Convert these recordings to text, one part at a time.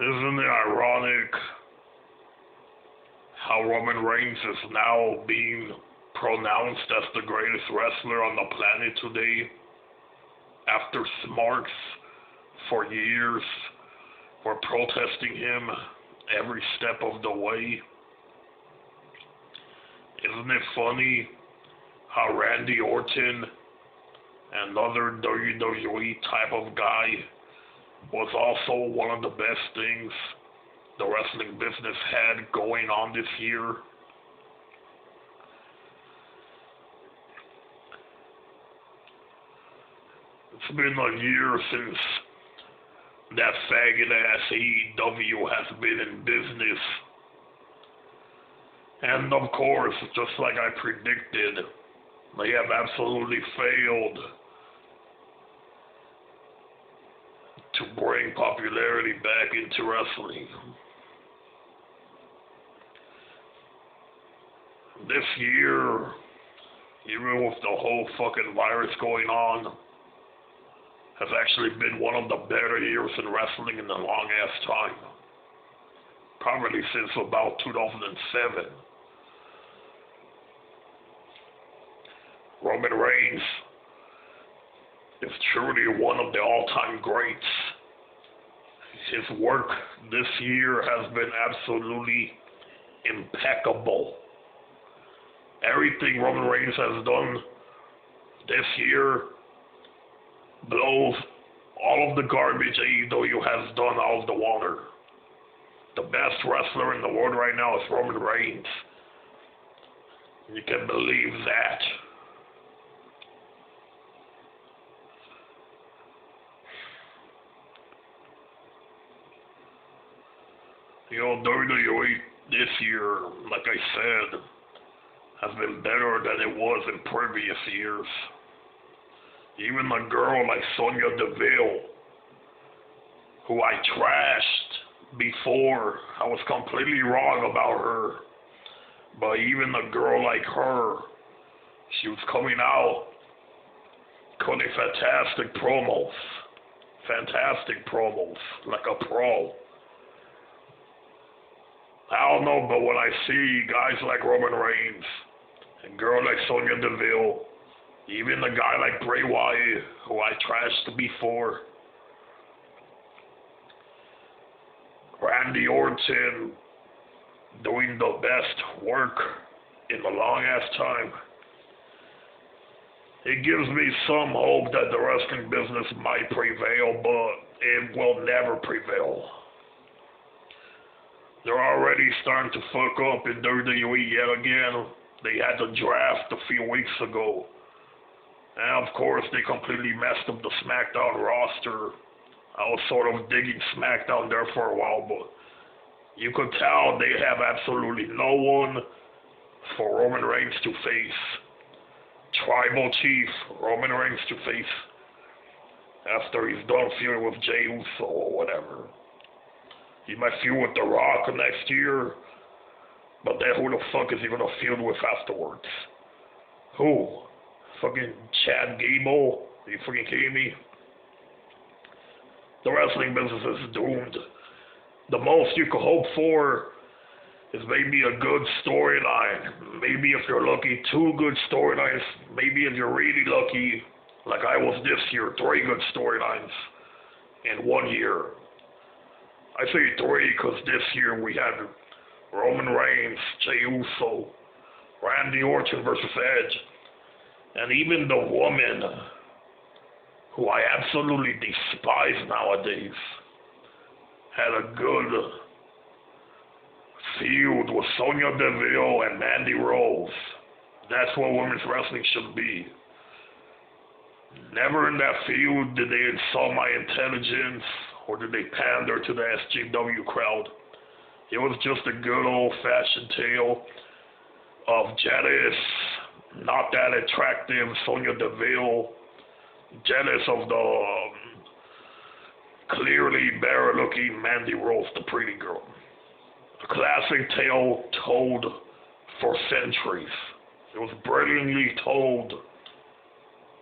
Isn't it ironic how Roman Reigns is now being pronounced as the greatest wrestler on the planet today after Smarks for years were protesting him every step of the way? Isn't it funny how Randy Orton, another WWE type of guy, was also one of the best things the wrestling business had going on this year? It's been a year since that faggot ass AEW has been in business. And of course, just like I predicted, they have absolutely failed to bring popularity back into wrestling. This year, even with the whole fucking virus going on, has actually been one of the better years in wrestling in a long ass time. Probably since about 2007. Roman Reigns is truly one of the all-time greats. His work this year has been absolutely impeccable. Everything Roman Reigns has done this year blows all of the garbage AEW has done out of the water. The best wrestler in the world right now is Roman Reigns. You can believe that. You know, WWE this year, like I said, has been better than it was in previous years. Even a girl like Sonya Deville, who I trashed before, I was completely wrong about her. But even a girl like her, she was coming out, cutting fantastic promos, like a pro. I don't know, but when I see guys like Roman Reigns, and girl like Sonya Deville, even a guy like Bray Wyatt, who I trashed before, Randy Orton doing the best work in a long ass time, it gives me some hope that the wrestling business might prevail, but it will never prevail. They're already starting to fuck up in WWE yet again. They had the draft a few weeks ago. And of course, they completely messed up the SmackDown roster. I was sort of digging SmackDown there for a while, but you could tell they have absolutely no one for Roman Reigns to face. Tribal Chief Roman Reigns to face after he's done feuding with Jey Uso or whatever. He might feud with The Rock next year, but then who the fuck is he gonna feud with afterwards? Who? Fucking Chad Gable? Are you fucking kidding me? The wrestling business is doomed. The most you could hope for is maybe a good storyline. Maybe if you're lucky, 2 good storylines. Maybe if you're really lucky, like I was this year, 3 good storylines in 1 year. I say 3 because this year we had Roman Reigns, Jey Uso, Randy Orton versus Edge, and even the woman who I absolutely despise nowadays had a good feud with Sonya Deville and Mandy Rose. That's what women's wrestling should be. Never in that feud did they insult my intelligence or did they pander to the SJW crowd. It was just a good old-fashioned tale of jealous, not that attractive Sonya Deville, jealous of the clearly better-looking Mandy Rose, the pretty girl. A classic tale told for centuries. It was brilliantly told.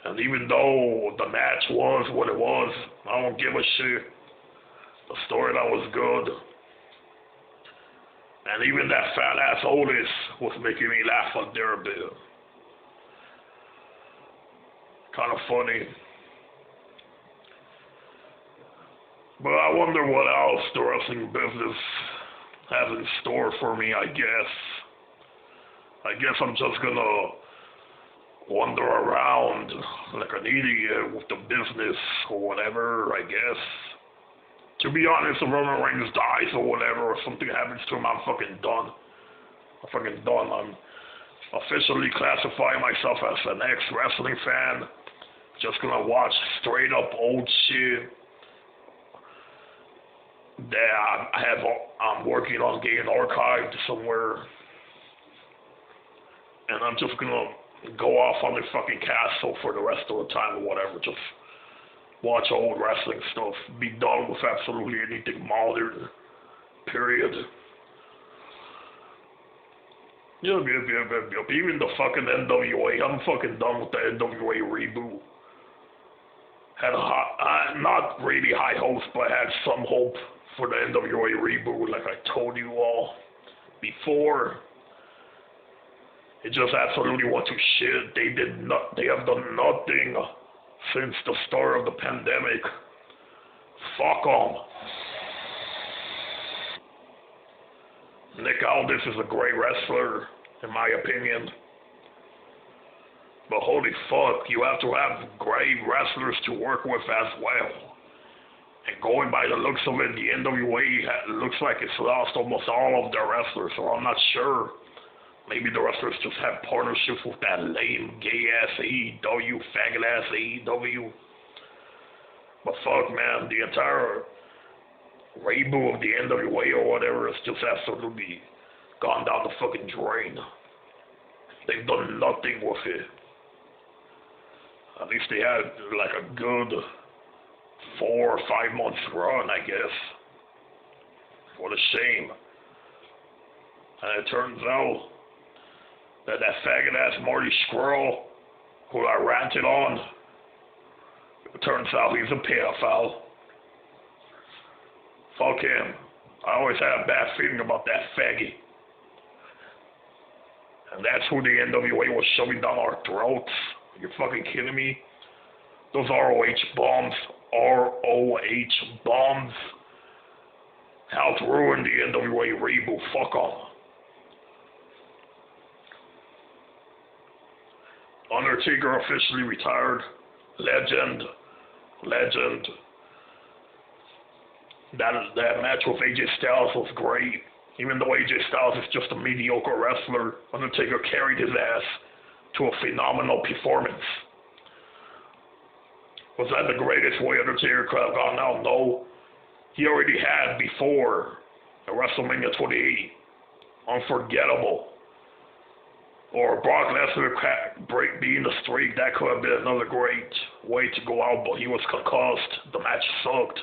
And even though the match was what it was, I don't give a shit. A story that was good. And even that fat ass Otis was making me laugh on there a bit. Kind of funny. But I wonder what else the wrestling business has in store for me, I guess. I guess I'm just gonna wander around like an idiot with the business or whatever, I guess. To be honest, if Roman Reigns dies or whatever, or something happens to him, I'm fucking done. I'm officially classifying myself as an ex-wrestling fan. Just gonna watch straight up old shit that I'm working on getting archived somewhere. And I'm just gonna go off on the fucking castle for the rest of the time or whatever. Just watch old wrestling stuff. Be done with absolutely anything modern. Period. Yep. Even the fucking NWA. I'm fucking done with the NWA reboot. Had not really high hopes, but had some hope for the NWA reboot, like I told you all before. It just absolutely went to shit. They have done nothing since the start of the pandemic. Fuck 'em. Nick Aldis is a great wrestler, in my opinion. But holy fuck, you have to have great wrestlers to work with as well. And going by the looks of it, the NWA looks like it's lost almost all of their wrestlers, so I'm not sure. Maybe the wrestlers just have partnerships with that lame, gay-ass AEW, faggot-ass AEW. But fuck, man, the entire reboot of the NWA or whatever has just absolutely gone down the fucking drain. They've done nothing with it. At least they had like a good 4 or 5 months run, I guess. What a shame. And it turns out that faggot ass Marty Scurll, who I ranted on, it turns out he's a pedophile. Fuck him. I always had a bad feeling about that faggot. And that's who the NWA was shoving down our throats. You're fucking kidding me? Those ROH bombs helped ruin the NWA reboot. Fuck off. Undertaker officially retired. Legend. That match with AJ Styles was great. Even though AJ Styles is just a mediocre wrestler, Undertaker carried his ass to a phenomenal performance. Was that the greatest way Undertaker could have gone out? No. He already had before at WrestleMania 28. Unforgettable. Or Brock Lesnar beating the streak. That could have been another great way to go out, but he was concussed. The match sucked.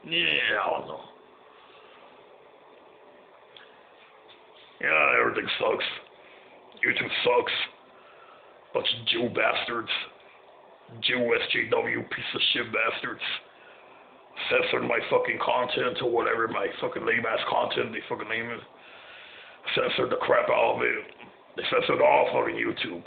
Yeah, I don't know. Yeah, everything sucks. YouTube sucks. Bunch of Jew bastards. Jew SJW piece of shit bastards. Censored my fucking content or whatever, my fucking lame ass content, they fucking name it. Censored the crap out of it. They censored all fucking YouTube.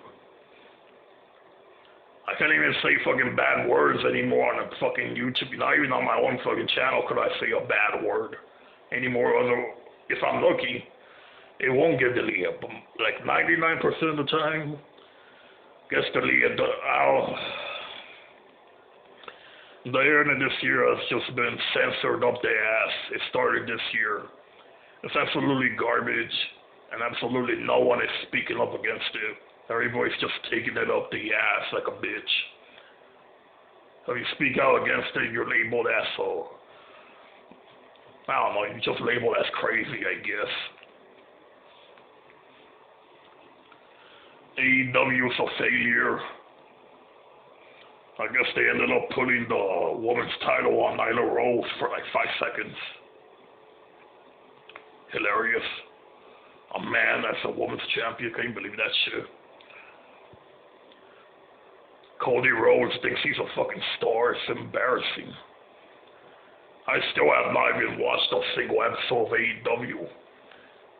I can't even say fucking bad words anymore on the fucking YouTube. Not even on my own fucking channel could I say a bad word anymore. Although, if I'm lucky, it won't get deleted. But like 99% of the time, gets deleted. The internet this year has just been censored up the ass. It started this year. It's absolutely garbage, and absolutely no one is speaking up against it. Everybody's just taking it up the ass like a bitch. If you speak out against it, you're labeled asshole. I don't know, you're just labeled as crazy, I guess. AEW is a failure. I guess they ended up putting the women's title on Nyla Rose for like 5 seconds. Hilarious. A man that's a women's champion, can you believe that shit? Cody Rhodes thinks he's a fucking star. It's embarrassing. I still have not even watched a single episode of AEW.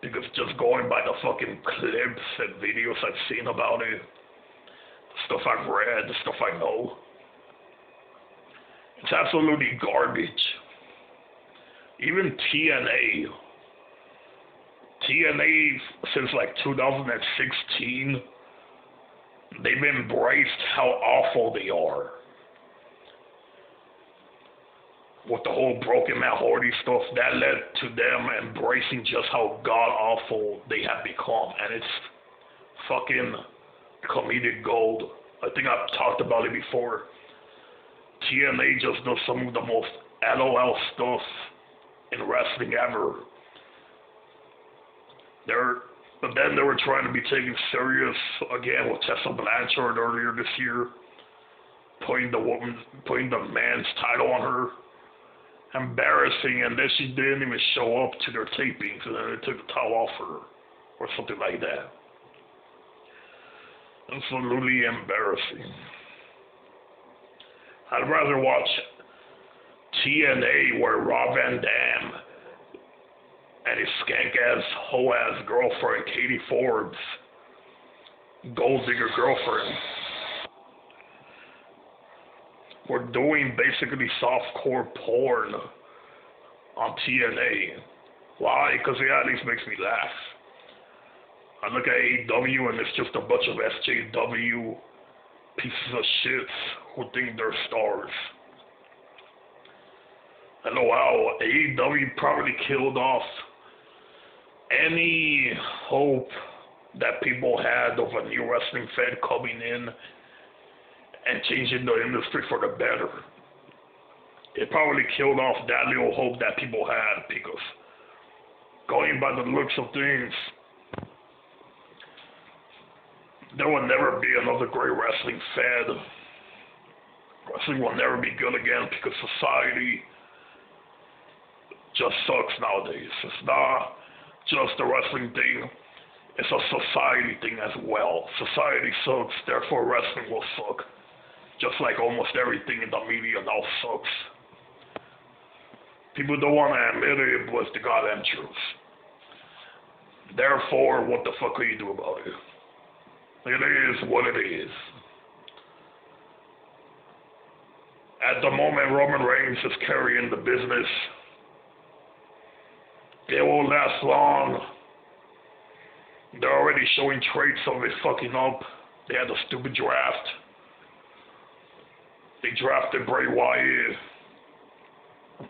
Because just going by the fucking clips and videos I've seen about it, the stuff I've read, the stuff I know, it's absolutely garbage. Even TNA since like 2016, they've embraced how awful they are. With the whole Broken Matt Hardy stuff, that led to them embracing just how god-awful they have become. And it's fucking comedic gold. I think I've talked about it before. TNA just does some of the most LOL stuff in wrestling ever. But then they were trying to be taken serious again with Tessa Blanchard earlier this year, putting the man's title on her. Embarrassing, and then she didn't even show up to their tapings, and then they took the title off her, or something like that. Absolutely embarrassing. I'd rather watch TNA where Rob Van Dam and his skank-ass, hoe-ass girlfriend, Katie Forbes, gold-digger girlfriend, were doing basically softcore porn on TNA. Why? Because it at least makes me laugh. I look at AEW and it's just a bunch of SJW pieces of shit who think they're stars. I know how AEW probably killed off any hope that people had of a new wrestling fan coming in and changing the industry for the better. It probably killed off that little hope that people had, because going by the looks of things, there will never be another great wrestling fan. Wrestling will never be good again because society just sucks nowadays. It's not just a wrestling thing, it's a society thing as well. Society sucks, therefore wrestling will suck. Just like almost everything in the media now sucks. People don't want to admit it, but it's the goddamn truth. Therefore, what the fuck can you do about it? It is what it is. At the moment, Roman Reigns is carrying the business. It won't last long. They're already showing traits of it fucking up. They had a stupid draft. They drafted Bray Wyatt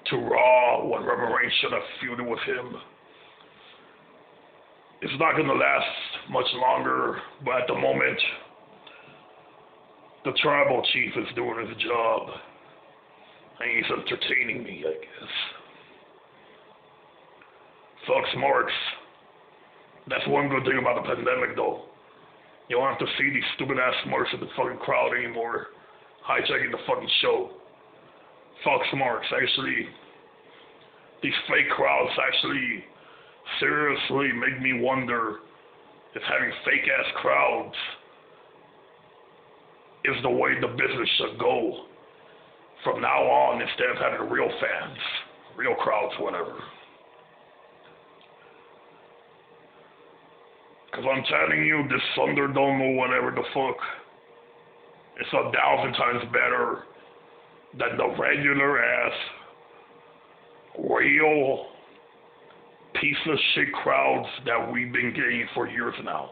to Raw when Roman Reigns should have feuded with him. It's not going to last much longer, but at the moment, the tribal chief is doing his job. And he's entertaining me, I guess. Fuck marks. That's one good thing about the pandemic, though. You don't have to see these stupid ass marks in the fucking crowd anymore, hijacking the fucking show. Fox marks, actually, these fake crowds actually seriously make me wonder if having fake ass crowds is the way the business should go from now on, instead of having real fans, real crowds, whatever. Because I'm telling you, this Thunderdome or whatever the fuck, it's 1,000 times better than the regular ass, real piece of shit crowds that we've been getting for years now.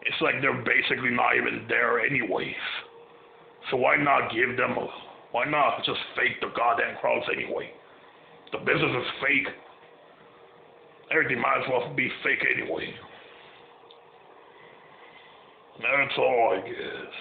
It's like they're basically not even there anyways. So why not why not just fake the goddamn crowds anyway? The business is fake. Everything might as well be fake anyway. That's all, I guess.